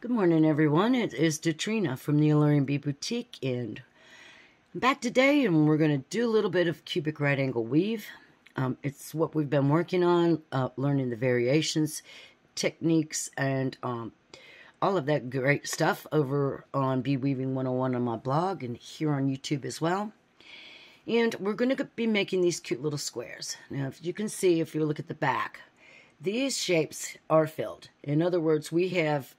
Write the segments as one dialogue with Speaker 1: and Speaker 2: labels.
Speaker 1: Good morning, everyone. It is Detrina from the Alluring Bead Boutique, and I'm back today, and we're going to do a little bit of cubic right angle weave. It's what we've been working on, learning the variations, techniques, and all of that great stuff over on Bead Weaving 101 on my blog and here on YouTube as well. And we're going to be making these cute little squares. Now, if you can see, if you look at the back, these shapes are filled. In other words, we have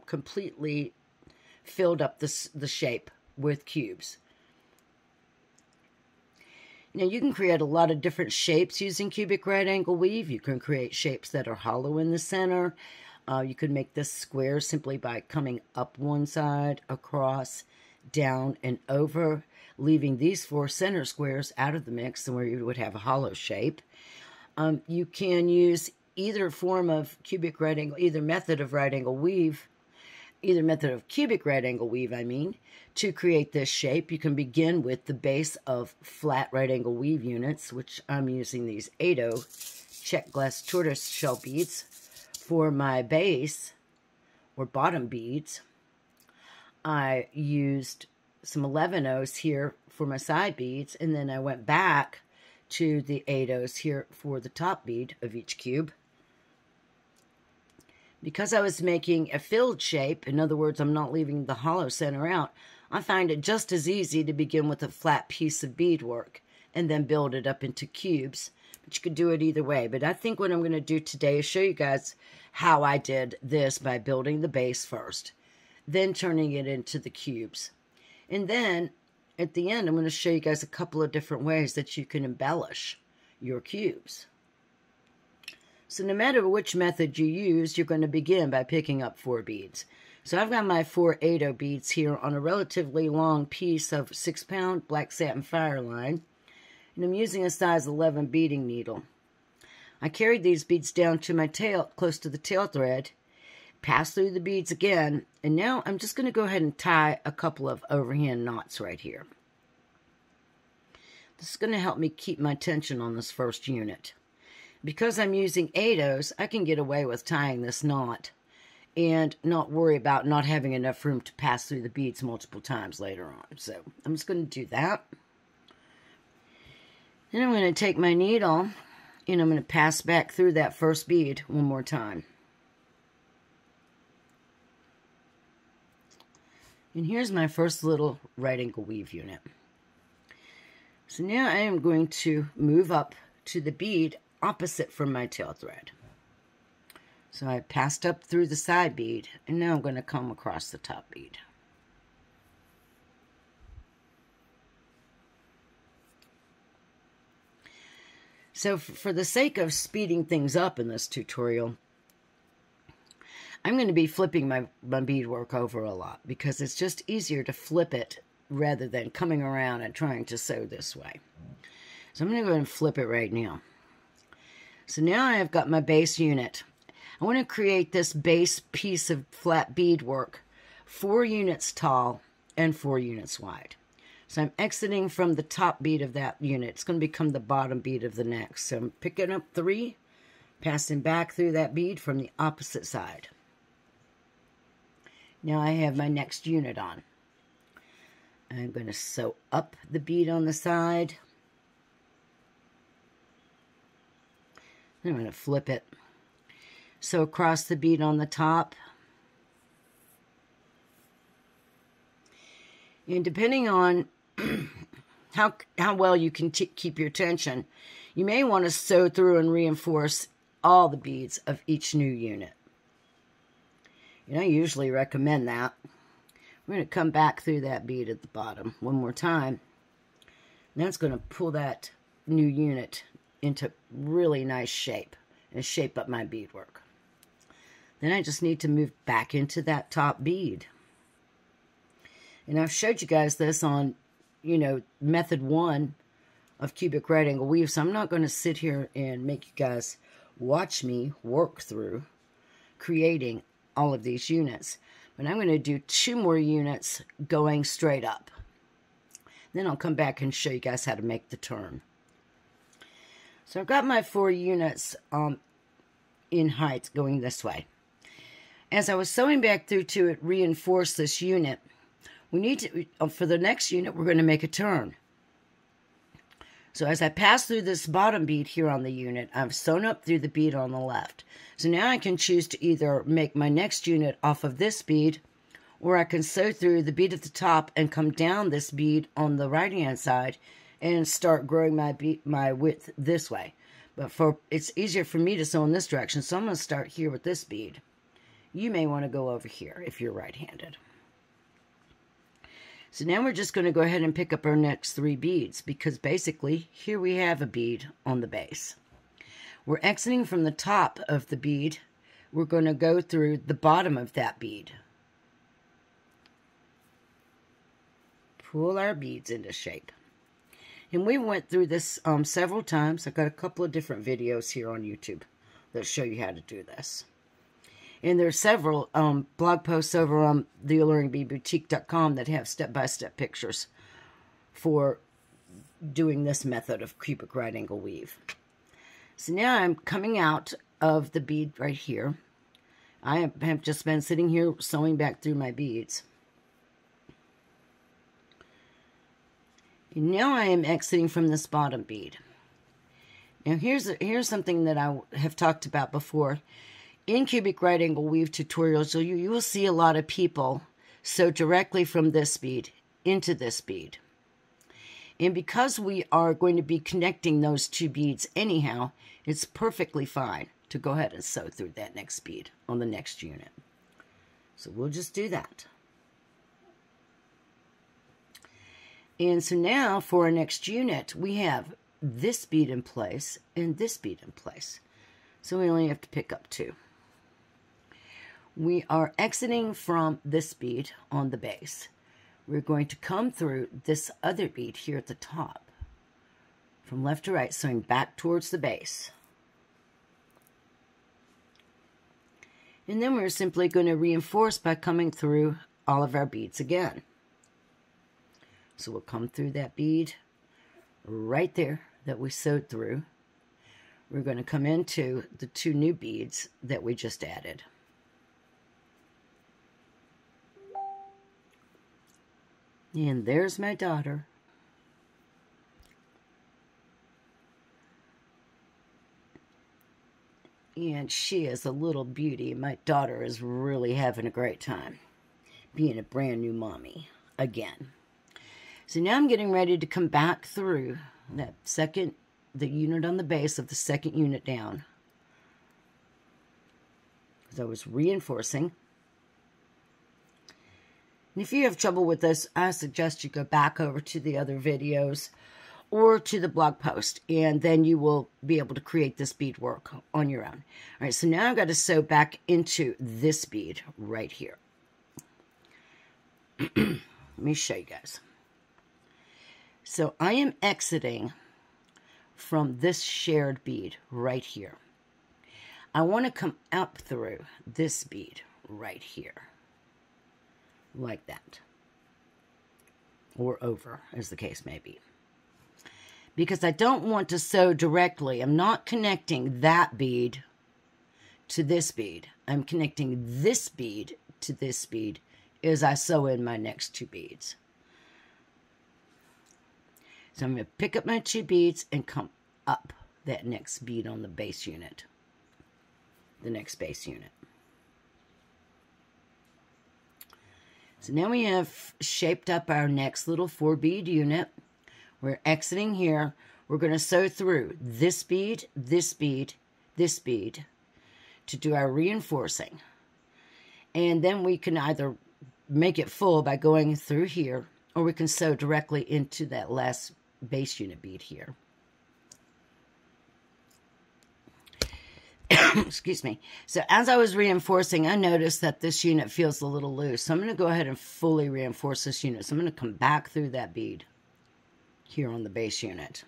Speaker 1: completely filled up the shape with cubes. Now you can create a lot of different shapes using cubic right angle weave. You can create shapes that are hollow in the center. You could make this square simply by coming up one side, across, down, and over, leaving these four center squares out of the mix and where you would have a hollow shape. You can use either form of cubic right angle, either method of cubic right angle weave, to create this shape. You can begin with the base of flat right angle weave units, which I'm using these 8/0 check glass tortoise shell beads for my base or bottom beads. I used some 11/0s here for my side beads, and then I went back to the 8/0s here for the top bead of each cube. Because I was making a filled shape, in other words, I'm not leaving the hollow center out, I find it just as easy to begin with a flat piece of beadwork and then build it up into cubes. But you could do it either way. But I think what I'm going to do today is show you guys how I did this by building the base first, then turning it into the cubes. And then at the end, I'm going to show you guys a couple of different ways that you can embellish your cubes. So no matter which method you use, you're going to begin by picking up 4 beads. So I've got my 4 8/0 beads here on a relatively long piece of 6-pound black satin fire line, and I'm using a size 11 beading needle. I carried these beads down to my tail, close to the tail thread, pass through the beads again, and now I'm just going to go ahead and tie a couple of overhand knots right here. This is going to help me keep my tension on this first unit. Because I'm using 8/0s, I can get away with tying this knot and not worry about not having enough room to pass through the beads multiple times later on. So I'm just going to do that. Then I'm going to take my needle and I'm going to pass back through that first bead one more time. And here's my first little right angle weave unit. So now I am going to move up to the bead opposite from my tail thread. So I passed up through the side bead, and now I'm going to come across the top bead. So for the sake of speeding things up in this tutorial, I'm going to be flipping my beadwork over a lot because it's just easier to flip it rather than coming around and trying to sew this way. So I'm going to go ahead and flip it right now. So now I have got my base unit. I want to create this base piece of flat beadwork 4 units tall and 4 units wide. So I'm exiting from the top bead of that unit. It's going to become the bottom bead of the next. So I'm picking up 3, passing back through that bead from the opposite side. Now I have my next unit on. I'm going to sew up the bead on the side. I'm going to flip it. So across the bead on the top. And depending on how well you can keep your tension, you may want to sew through and reinforce all the beads of each new unit. And I usually recommend that. We're going to come back through that bead at the bottom one more time. And that's going to pull that new unit into really nice shape and shape up my beadwork. Then I just need to move back into that top bead. And I've showed you guys this on, method 1 of cubic right angle weave, so I'm not going to sit here and make you guys watch me work through creating all of these units. But I'm going to do 2 more units going straight up. Then I'll come back and show you guys how to make the turn. So I've got my 4 units in height going this way. As I was sewing back through to reinforce this unit, we need to, for the next unit, we're going to make a turn. So as I pass through this bottom bead here on the unit, I've sewn up through the bead on the left. So now I can choose to either make my next unit off of this bead, or I can sew through the bead at the top and come down this bead on the right hand side and start growing my width this way. But it's easier for me to sew in this direction, so I'm going to start here with this bead. You may want to go over here if you're right-handed. So now we're just going to go ahead and pick up our next 3 beads, because basically here we have a bead on the base. We're exiting from the top of the bead. We're going to go through the bottom of that bead. Pull our beads into shape. And we went through this several times. I've got a couple of different videos here on YouTube that show you how to do this. And there's several blog posts over on the AlluringBeadBoutique.com that have step-by-step pictures for doing this method of cubic right angle weave. So now I'm coming out of the bead right here. I have just been sitting here sewing back through my beads. And now I am exiting from this bottom bead. Now here's something that I have talked about before. In cubic right angle weave tutorials, you will see a lot of people sew directly from this bead into this bead. And because we are going to be connecting those 2 beads anyhow, it's perfectly fine to go ahead and sew through that next bead on the next unit. So we'll just do that. And so now for our next unit, we have this bead in place and this bead in place. So we only have to pick up 2. We are exiting from this bead on the base. We're going to come through this other bead here at the top, from left to right, sewing back towards the base. And then we're simply going to reinforce by coming through all of our beads again. So we'll come through that bead right there that we sewed through. We're going to come into the 2 new beads that we just added. And there's my daughter. And she is a little beauty. My daughter is really having a great time being a brand new mommy again. So now I'm getting ready to come back through the unit on the base of the second unit down. Because I was reinforcing. And if you have trouble with this, I suggest you go back over to the other videos or to the blog post, and then you will be able to create this beadwork on your own. All right, so now I've got to sew back into this bead right here. Let me show you guys. So I am exiting from this shared bead right here. I want to come up through this bead right here. Like that. Or over, as the case may be. Because I don't want to sew directly. I'm not connecting that bead to this bead. I'm connecting this bead to this bead as I sew in my next 2 beads. So I'm going to pick up my 2 beads and come up that next bead on the base unit. The next base unit. So now we have shaped up our next little 4 bead unit. We're exiting here. We're going to sew through this bead, this bead, this bead to do our reinforcing. And then we can either make it full by going through here, or we can sew directly into that last base unit bead here. Excuse me. So as I was reinforcing, I noticed that this unit feels a little loose. So I'm going to go ahead and fully reinforce this unit. So I'm going to come back through that bead here on the base unit.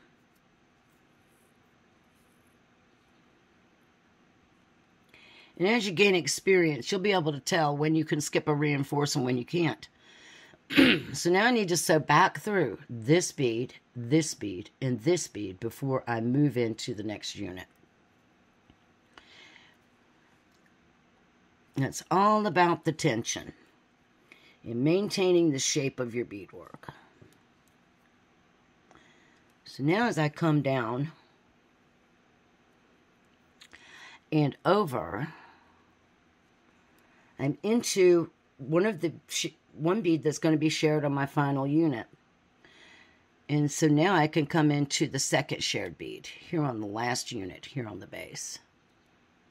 Speaker 1: And as you gain experience, you'll be able to tell when you can skip a reinforce and when you can't. So now I need to sew back through this bead, and this bead before I move into the next unit. It's all about the tension and maintaining the shape of your beadwork. So now as I come down and over, I'm into one bead that's going to be shared on my final unit. And so now I can come into the second shared bead here on the last unit, here on the base,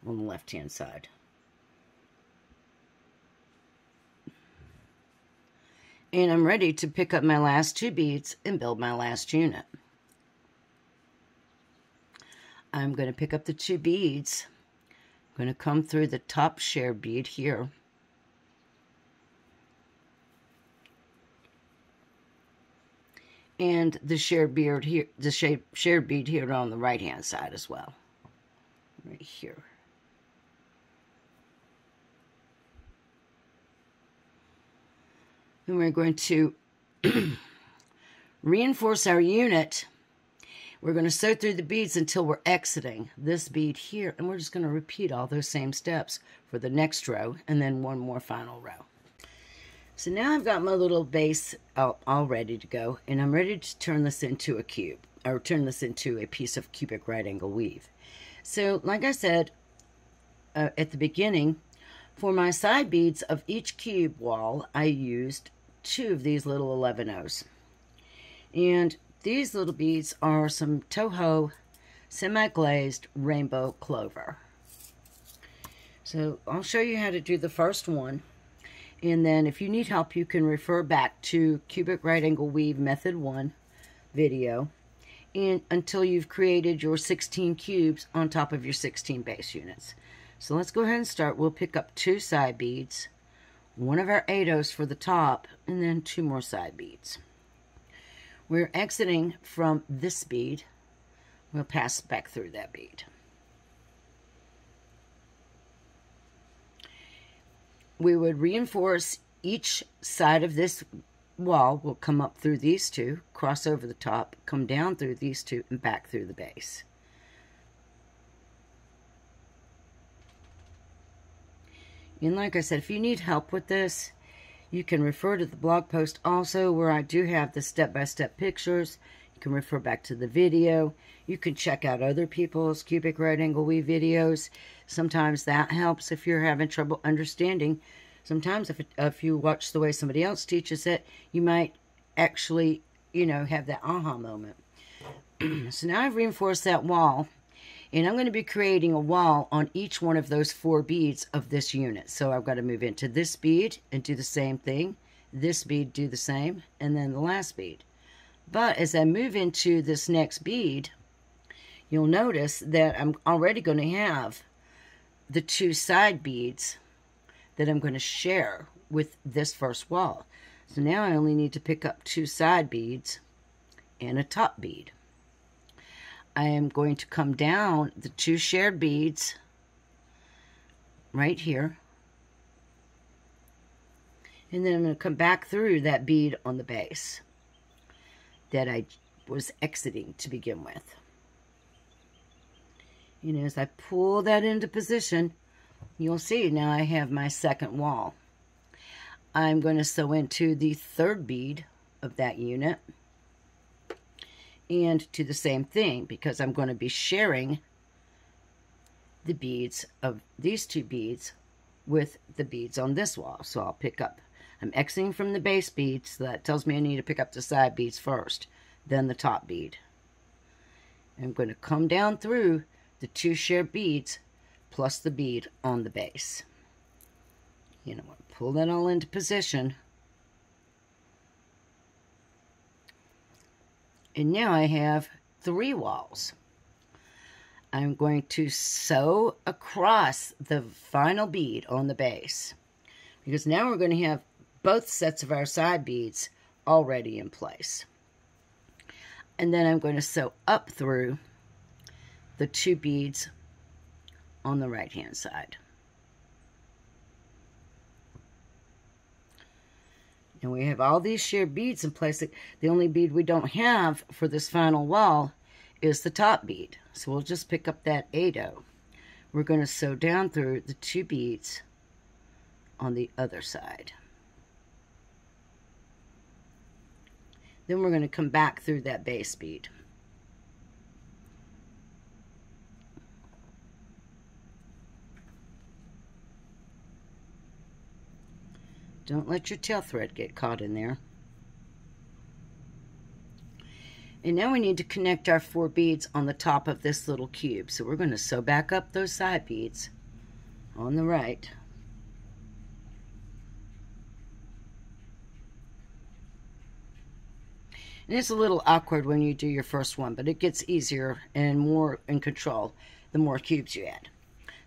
Speaker 1: on the left-hand side. And I'm ready to pick up my last 2 beads and build my last unit. I'm going to pick up the 2 beads. I'm going to come through the top shared bead here. And the shared bead here, shared bead here on the right-hand side as well. Right here. And we're going to reinforce our unit. We're going to sew through the beads until we're exiting this bead here. And we're just going to repeat all those same steps for the next row and then one more final row. So now I've got my little base all ready to go. And I'm ready to turn this into a cube. Or turn this into a piece of cubic right angle weave. So like I said at the beginning, for my side beads of each cube wall, I used 2 of these little 11-ohs. And these little beads are some Toho semi-glazed rainbow clover. So I'll show you how to do the first one. And then if you need help, you can refer back to Cubic Right Angle Weave Method 1 video. And until you've created your 16 cubes on top of your 16 base units. So let's go ahead and start. We'll pick up 2 side beads, 1 of our 8-ohs for the top, and then 2 more side beads. We're exiting from this bead. We'll pass back through that bead. We would reinforce each side of this wall. We'll come up through these 2, cross over the top, come down through these 2, and back through the base. And like I said, if you need help with this, you can refer to the blog post also, where I do have the step-by-step pictures. You can refer back to the video. You can check out other people's cubic right angle weave videos. Sometimes that helps if you're having trouble understanding. Sometimes if you watch the way somebody else teaches it, you might actually, have that aha moment. So now I've reinforced that wall. And I'm going to be creating a wall on each one of those 4 beads of this unit. So I've got to move into this bead and do the same thing. This bead, do the same. And then the last bead. But as I move into this next bead, you'll notice that I'm already going to have the 2 side beads that I'm going to share with this first wall. So now I only need to pick up 2 side beads and a top bead. I am going to come down the 2 shared beads right here. And then I'm going to come back through that bead on the base that I was exiting to begin with. As I pull that into position, you'll see now I have my second wall. I'm going to sew into the 3rd bead of that unit. And do the same thing, because I'm going to be sharing the beads of these 2 beads with the beads on this wall. So I'll pick up, I'm exiting from the base bead, so that tells me I need to pick up the side beads first, then the top bead. I'm going to come down through the 2 shared beads plus the bead on the base. I'm going to pull that all into position. And now I have 3 walls. I'm going to sew across the final bead on the base, because now we're going to have both sets of our side beads already in place. And then I'm going to sew up through the 2 beads on the right-hand side. And we have all these shared beads in place. The only bead we don't have for this final wall is the top bead. So we'll just pick up that 8-oh. We're going to sew down through the 2 beads on the other side. Then we're going to come back through that base bead. Don't let your tail thread get caught in there. And now we need to connect our 4 beads on the top of this little cube. So we're going to sew back up those side beads on the right. And it's a little awkward when you do your first one, but it gets easier and more in control the more cubes you add.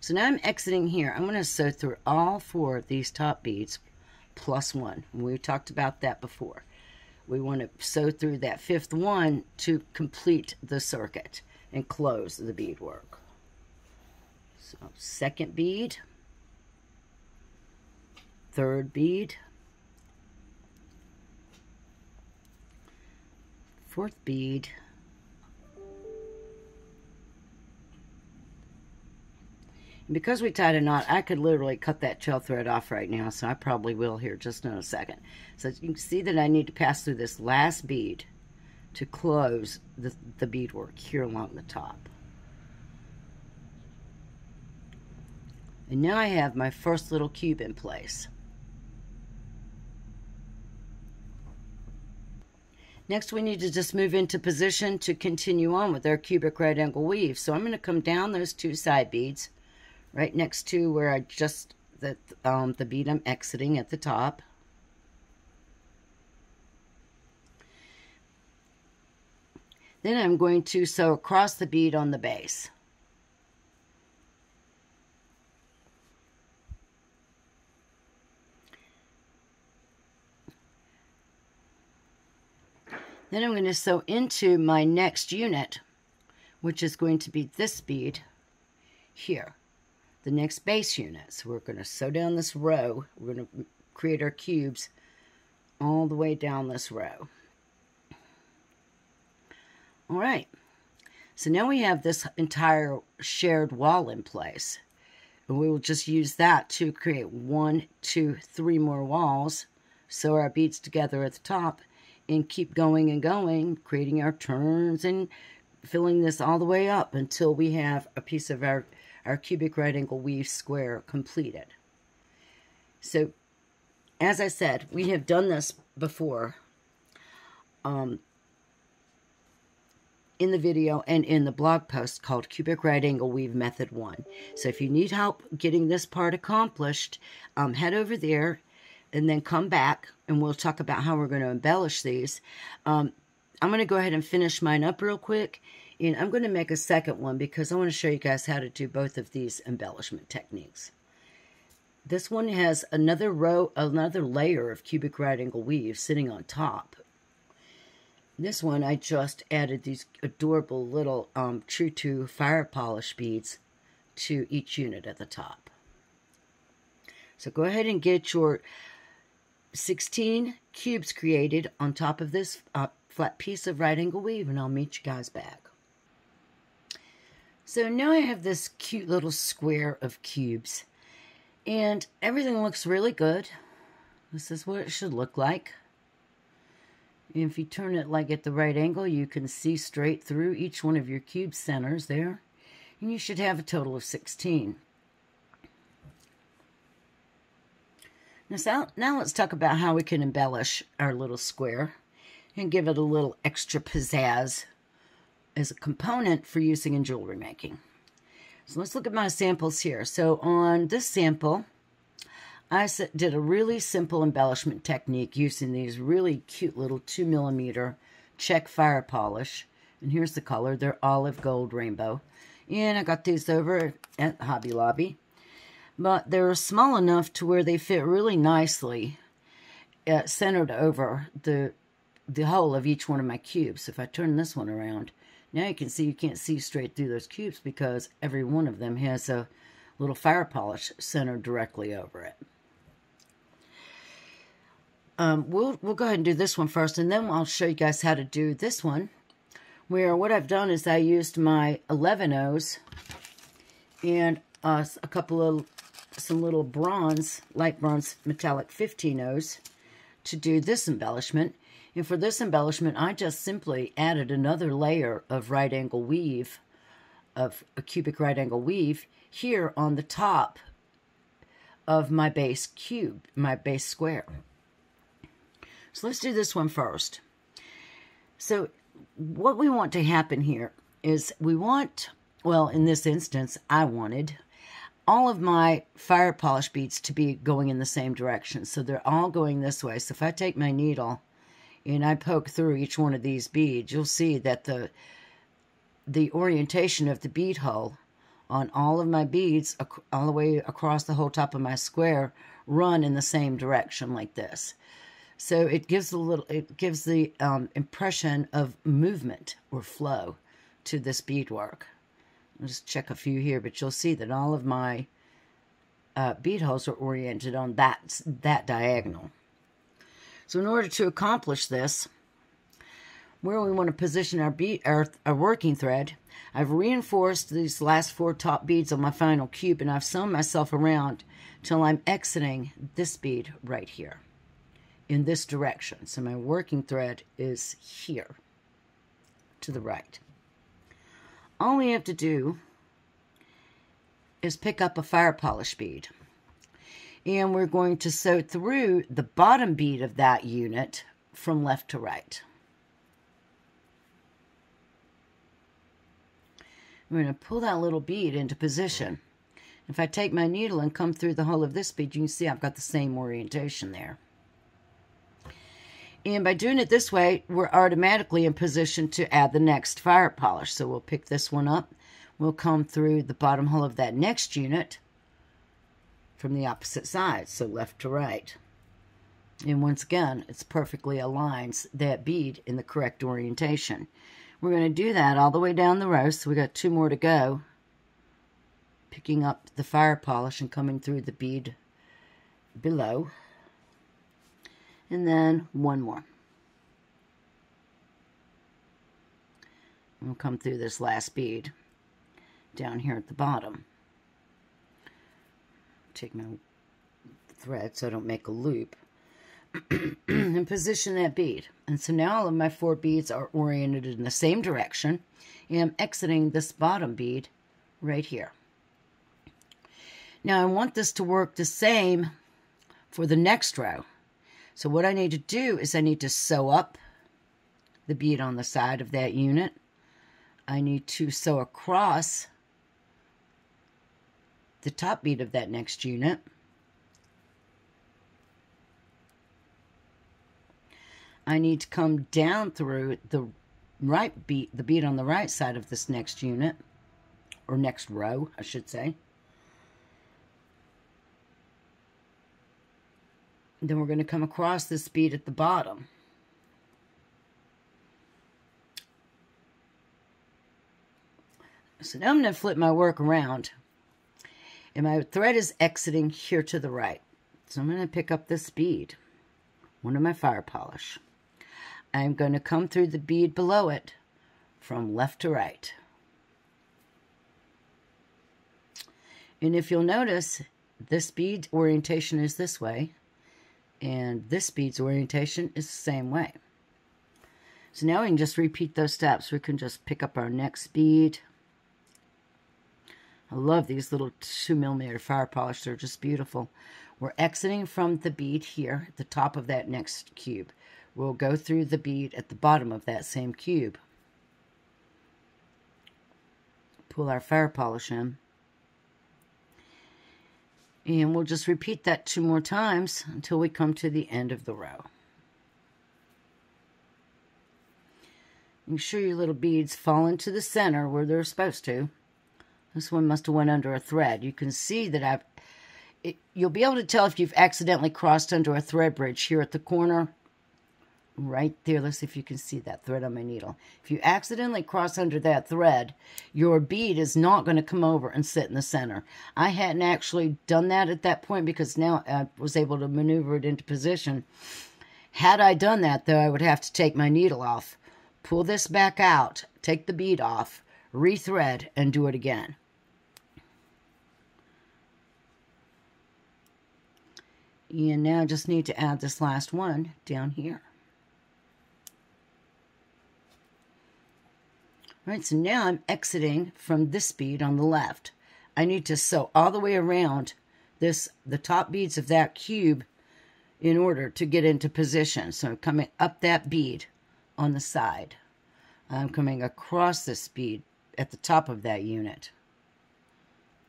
Speaker 1: So now I'm exiting here. I'm going to sew through all 4 of these top beads plus 1. We talked about that before. We want to sew through that 5th one to complete the circuit and close the beadwork. So 2nd bead, 3rd bead, 4th bead, and because we tied a knot, I could literally cut that tail thread off right now, so I probably will here just in a second. So you can see that I need to pass through this last bead to close the beadwork here along the top. And now I have my first little cube in place. Next, we need to just move into position to continue on with our cubic right angle weave. So I'm going to come down those 2 side beads right next to where I just, the bead I'm exiting at the top. Then I'm going to sew across the bead on the base. Then I'm going to sew into my next unit, which is going to be this bead here, the next base unit. So we're going to sew down this row. We're going to create our cubes all the way down this row. All right. So now we have this entire shared wall in place. And we will just use that to create 1, 2, 3 more walls. Sew our beads together at the top. And keep going and going, creating our turns and filling this all the way up until we have a piece of our cubic right angle weave square completed. So, as I said, we have done this before in the video and in the blog post called Cubic Right Angle Weave Method 1. So if you need help getting this part accomplished, head over there and then come back and we'll talk about how we're going to embellish these. I'm going to go ahead and finish mine up real quick, and I'm going to make a second one because I want to show you guys how to do both of these embellishment techniques. This one has another layer of cubic right angle weave sitting on top. This one I just added these adorable little True to fire polish beads to each unit at the top. So go ahead and get your 16 cubes created on top of this flat piece of right angle weave, and I'll meet you guys back. So now I have this cute little square of cubes, and everything looks really good. This is what it should look like. And if you turn it like at the right angle, you can see straight through each one of your cube centers there, and you should have a total of 16. Now let's talk about how we can embellish our little square and give it a little extra pizzazz as a component for using in jewelry making. So let's look at my samples here. So on this sample, I did a really simple embellishment technique using these really cute little 2mm check fire polish. And here's the color. They're olive gold rainbow. And I got these over at Hobby Lobby. But they're small enough to where they fit really nicely centered over the hole of each one of my cubes. So if I turn this one around, now you can see you can't see straight through those cubes because every one of them has a little fire polish centered directly over it. We'll go ahead and do this one first, and then I'll show you guys how to do this one, where what I've done is I used my 11 O's and a couple of some little bronze, light bronze metallic 15-0s to do this embellishment. And for this embellishment, I just simply added another layer of right angle weave, of a cubic right angle weave, here on the top of my base cube, my base square. So let's do this one first. So what we want to happen here is we want, well, in this instance, I wanted all of my fire polish beads to be going in the same direction. So they're all going this way. So if I take my needle and I poke through each one of these beads, you'll see that the orientation of the bead hole on all of my beads, all the way across the whole top of my square, run in the same direction like this. So it gives the impression of movement or flow to this beadwork. I'll just check a few here, but you'll see that all of my bead holes are oriented on that diagonal. So in order to accomplish this, where we want to position our working thread, I've reinforced these last 4 top beads on my final cube, and I've sewn myself around till I'm exiting this bead right here in this direction. So my working thread is here to the right. All we have to do is pick up a fire polish bead, and we're going to sew through the bottom bead of that unit from left to right. We're going to pull that little bead into position. If I take my needle and come through the hole of this bead, you can see I've got the same orientation there. And by doing it this way, we're automatically in position to add the next fire polish. So we'll pick this one up. We'll come through the bottom hole of that next unit from the opposite side, so left to right. And once again, it's perfectly aligns that bead in the correct orientation. We're going to do that all the way down the row, so we got 2 more to go. Picking up the fire polish and coming through the bead below. And then 1 more. We'll come through this last bead down here at the bottom. Take my thread so I don't make a loop. And position that bead. And so now all of my 4 beads are oriented in the same direction. And I'm exiting this bottom bead right here. Now I want this to work the same for the next row. So what I need to do is I need to sew up the bead on the side of that unit. I need to sew across the top bead of that next unit. I need to come down through the right bead, the bead on the right side of this next unit, or next row, I should say. Then we're going to come across this bead at the bottom. So now I'm going to flip my work around. And my thread is exiting here to the right. So I'm going to pick up this bead, one of my fire polish. I'm going to come through the bead below it from left to right. And if you'll notice, this bead orientation is this way. And this bead's orientation is the same way. So now we can just repeat those steps. We can just pick up our next bead. I love these little 2mm fire polish. They're just beautiful. We're exiting from the bead here at the top of that next cube. We'll go through the bead at the bottom of that same cube. Pull our fire polish in. And we'll just repeat that 2 more times until we come to the end of the row. Make sure your little beads fall into the center where they're supposed to. This one must have went under a thread. You can see that you'll be able to tell if you've accidentally crossed under a thread bridge here at the corner. Right there. Let's see if you can see that thread on my needle. If you accidentally cross under that thread, your bead is not going to come over and sit in the center. I hadn't actually done that at that point because now I was able to maneuver it into position. Had I done that, though, I would have to take my needle off, pull this back out, take the bead off, rethread, and do it again. And now I just need to add this last one down here. All right, so now I'm exiting from this bead on the left. I need to sew all the way around the top beads of that cube in order to get into position. So I'm coming up that bead on the side. I'm coming across this bead at the top of that unit,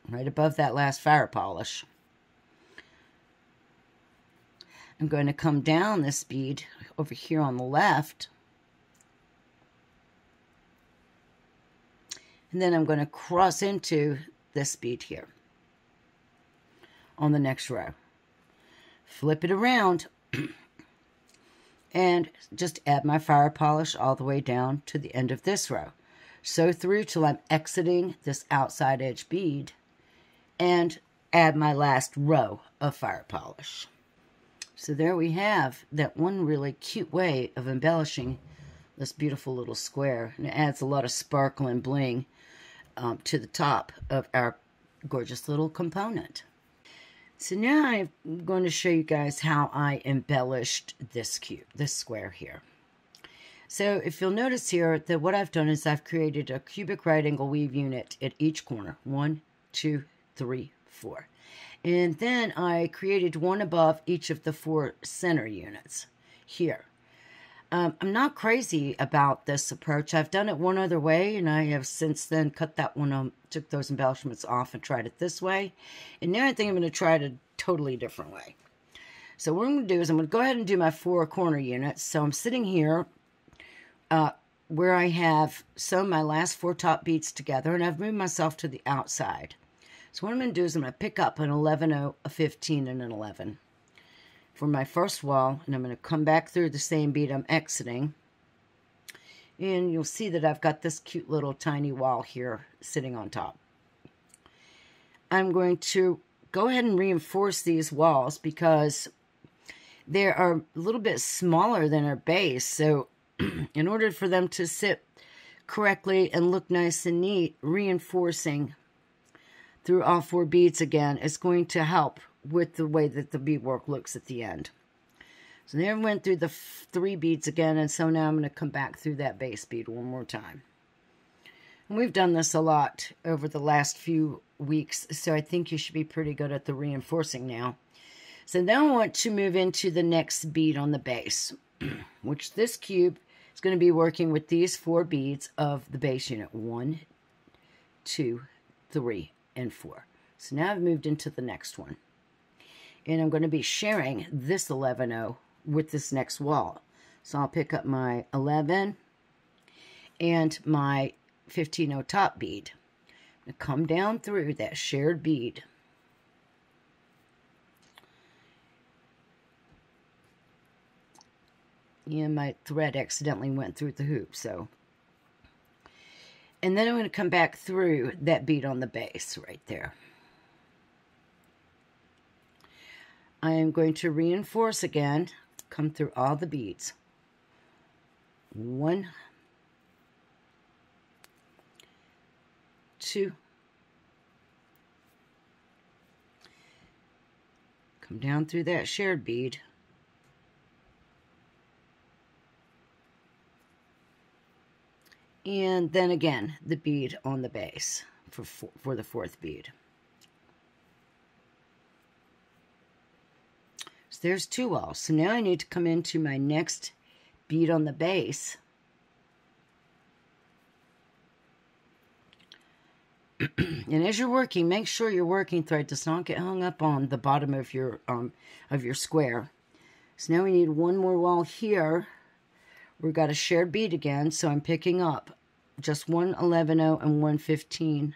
Speaker 1: right above that last fire polish. I'm going to come down this bead over here on the left. And then I'm going to cross into this bead here on the next row. Flip it around and just add my fire polish all the way down to the end of this row. Sew through till I'm exiting this outside edge bead and add my last row of fire polish. So there we have that one really cute way of embellishing this beautiful little square. And it adds a lot of sparkle and bling to the top of our gorgeous little component. So now I'm going to show you guys how I embellished this cube, this square here. So if you'll notice here that what I've done is I've created a cubic right angle weave unit at each corner. 1, 2, 3, 4. And then I created one above each of the 4 center units here. I'm not crazy about this approach. I've done it one other way, and I have since then cut that one, took those embellishments off and tried it this way. And now I think I'm going to try it a totally different way. So what I'm going to do is I'm going to go ahead and do my 4 corner units. So I'm sitting here where I have sewn my last 4 top beads together, and I've moved myself to the outside. So what I'm going to do is I'm going to pick up an 11-0, a 15, and an 11 for my first wall, and I'm going to come back through the same bead I'm exiting, and you'll see that I've got this cute little tiny wall here sitting on top. I'm going to go ahead and reinforce these walls because they are a little bit smaller than our base, so in order for them to sit correctly and look nice and neat, reinforcing through all 4 beads again is going to help with the way that the beadwork looks at the end. So there I went through the 3 beads again, and so now I'm going to come back through that base bead one more time. And we've done this a lot over the last few weeks, so I think you should be pretty good at the reinforcing now. So now I want to move into the next bead on the base, which this cube is going to be working with these 4 beads of the base unit. 1, 2, 3, and 4. So now I've moved into the next one. And I'm going to be sharing this 11-0 with this next wall. So I'll pick up my 11 and my 15-0 top bead. I'm going to come down through that shared bead. And my thread accidentally went through the hoop, so. And then I'm going to come back through that bead on the base right there. I am going to reinforce again, come through all the beads. 1, 2, come down through that shared bead. And then again, the bead on the base for the 4th bead. So there's 2 walls. So now I need to come into my next bead on the base. And as you're working, make sure your working thread does not get hung up on the bottom of your square. So now we need one more wall here. We've got a shared bead again, so I'm picking up just one 11-0 and one 15.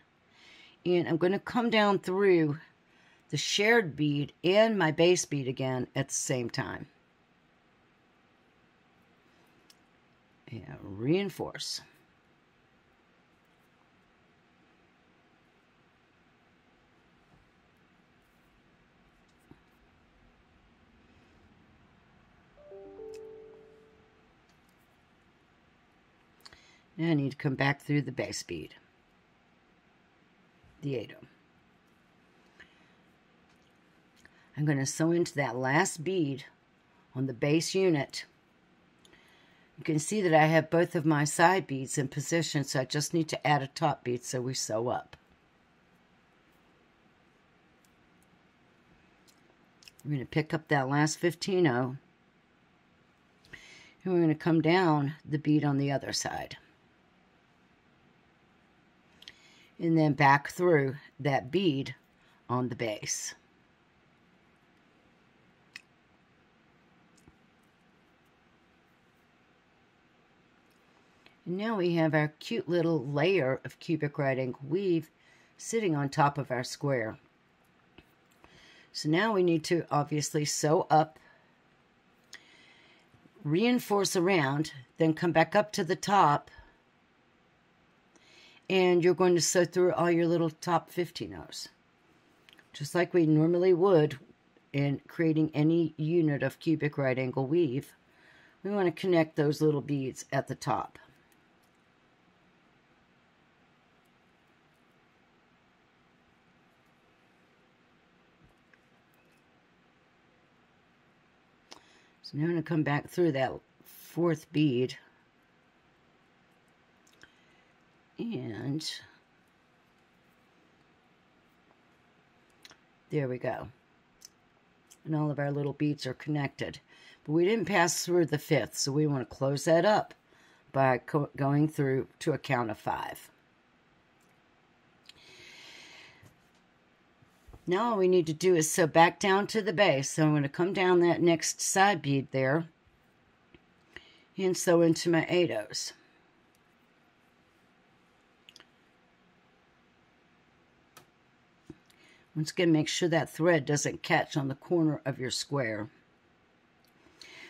Speaker 1: And I'm going to come down through the shared bead and my base bead again at the same time. And reinforce. Now I need to come back through the base bead, the 8-0. I'm going to sew into that last bead on the base unit. You can see that I have both of my side beads in position, so I just need to add a top bead so we sew up. We're going to pick up that last 15-0, and we're going to come down the bead on the other side. And then back through that bead on the base. And now we have our cute little layer of cubic right angle weave sitting on top of our square. So now we need to obviously sew up, reinforce around, then come back up to the top, and you're going to sew through all your little top 15-0s, just like we normally would in creating any unit of cubic right angle weave. We want to connect those little beads at the top. So now I'm going to come back through that fourth bead, and there we go. And all of our little beads are connected. But we didn't pass through the fifth, so we want to close that up by going through to a count of 5. Now all we need to do is sew back down to the base. So I'm going to come down that next side bead there and sew into my 8-0s. Once again, make sure that thread doesn't catch on the corner of your square.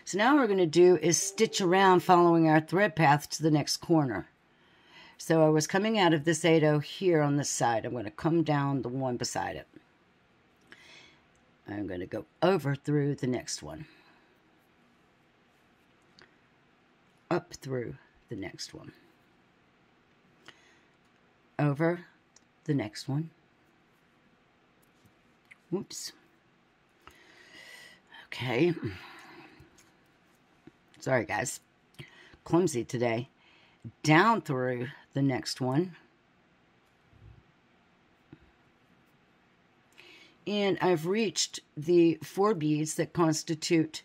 Speaker 1: So now what we're going to do is stitch around following our thread path to the next corner. So I was coming out of this 8-0 here on this side. I'm going to come down the one beside it. I'm going to go over through the next one. Up through the next one. Over the next one. Whoops. Okay. Sorry, guys. Clumsy today. Down through the next one. And I've reached the 4 beads that constitute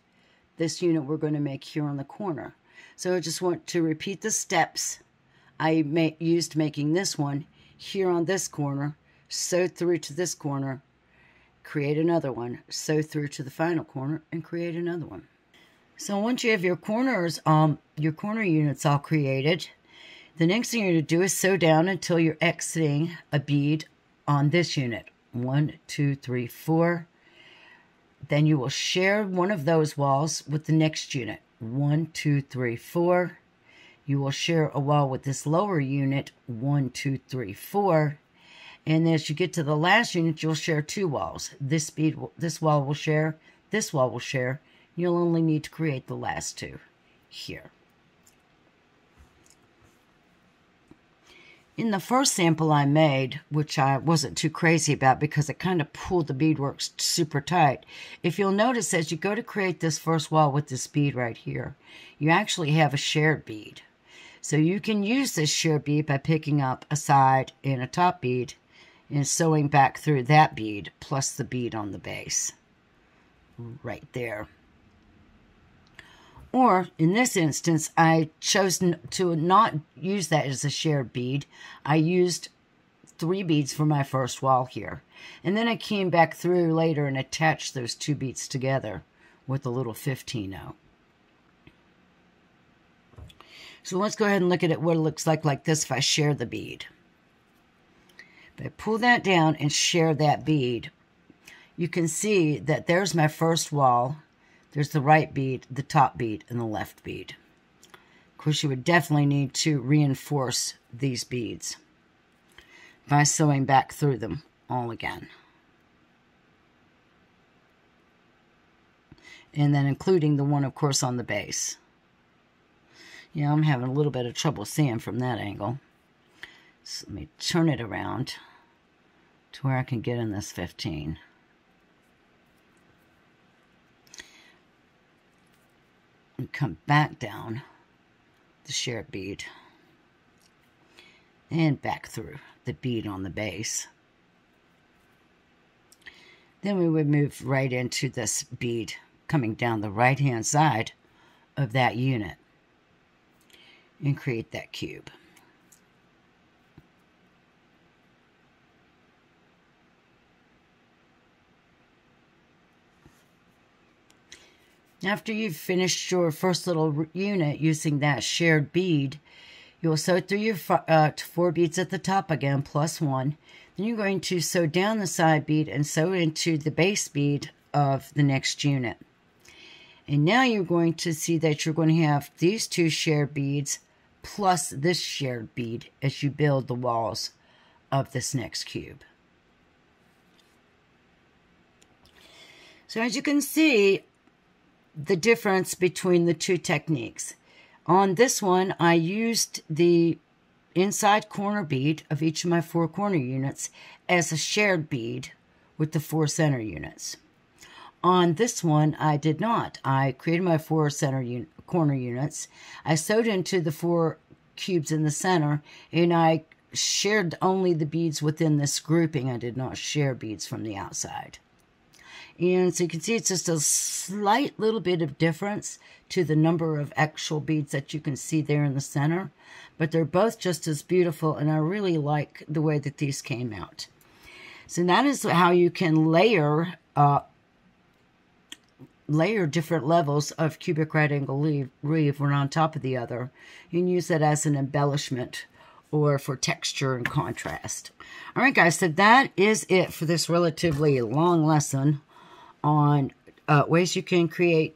Speaker 1: this unit we're going to make here on the corner. So I just want to repeat the steps I used making this one here on this corner, sew through to this corner, create another one, sew through to the final corner, and create another one. So once you have your corner units all created, the next thing you're going to do is sew down until you're exiting a bead on this unit. 1, 2, 3, 4. Then you will share one of those walls with the next unit. 1, 2, 3, 4. You will share a wall with this lower unit. 1, 2, 3, 4. And as you get to the last unit, you'll share 2 walls. This wall will share. This wall will share. You'll only need to create the last 2 here. In the first sample I made, which I wasn't too crazy about because it kind of pulled the beadwork super tight, if you'll notice as you go to create this first wall with this bead right here, you actually have a shared bead. So you can use this shared bead by picking up a side and a top bead and sewing back through that bead plus the bead on the base. Right there. Or, in this instance, I chose to not use that as a shared bead. I used 3 beads for my first wall here. And then I came back through later and attached those 2 beads together with a little 15-0. So let's go ahead and look at what it looks like this if I share the bead. If I pull that down and share that bead, you can see that there's my first wall. There's the right bead, the top bead, and the left bead. Of course, you would definitely need to reinforce these beads by sewing back through them all again. And then including the one, of course, on the base. Yeah, I'm having a little bit of trouble seeing from that angle. So let me turn it around to where I can get in this 15. and come back down the shared bead and back through the bead on the base. Then we would move right into this bead coming down the right-hand side of that unit and create that cube. After you've finished your first little unit using that shared bead, you'll sew through your 4 beads at the top again, plus 1. Then you're going to sew down the side bead and sew into the base bead of the next unit. And now you're going to see that you're going to have these 2 shared beads plus this shared bead as you build the walls of this next cube. So as you can see, the difference between the 2 techniques. On this one, I used the inside corner bead of each of my 4 corner units as a shared bead with the 4 center units. On this one, I did not. I created my 4 corner units. I sewed into the 4 cubes in the center, and I shared only the beads within this grouping. I did not share beads from the outside. And so you can see it's just a slight little bit of difference to the number of actual beads that you can see there in the center. But they're both just as beautiful, and I really like the way that these came out. So that is how you can layer different levels of cubic right angle weave one on top of the other. You can use that as an embellishment or for texture and contrast. All right, guys, so that is it for this relatively long lesson on ways you can create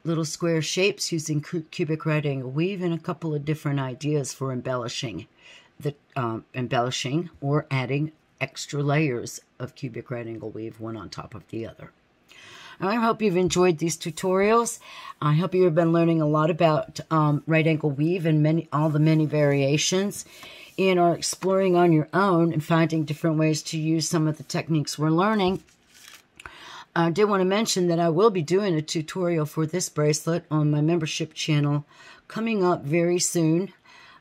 Speaker 1: little square shapes using cubic right angle weave, and a couple of different ideas for embellishing or adding extra layers of cubic right angle weave one on top of the other. I hope you've enjoyed these tutorials. I hope you've been learning a lot about right angle weave and all the many variations, and are exploring on your own and finding different ways to use some of the techniques we're learning. I did want to mention that I will be doing a tutorial for this bracelet on my membership channel coming up very soon.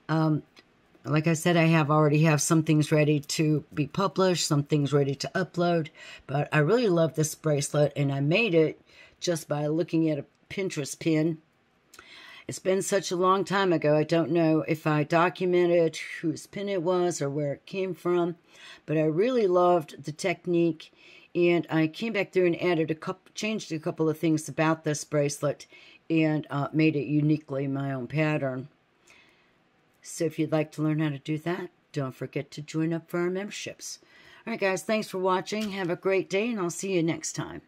Speaker 1: Like I said, I already have some things ready to be published, some things ready to upload, but I really love this bracelet, and I made it just by looking at a Pinterest pin. It's been such a long time ago, I don't know if I documented whose pin it was or where it came from, but I really loved the technique. And I came back through and added changed a couple of things about this bracelet and made it uniquely my own pattern. So if you'd like to learn how to do that, don't forget to join up for our memberships. All right, guys, thanks for watching. Have a great day, and I'll see you next time.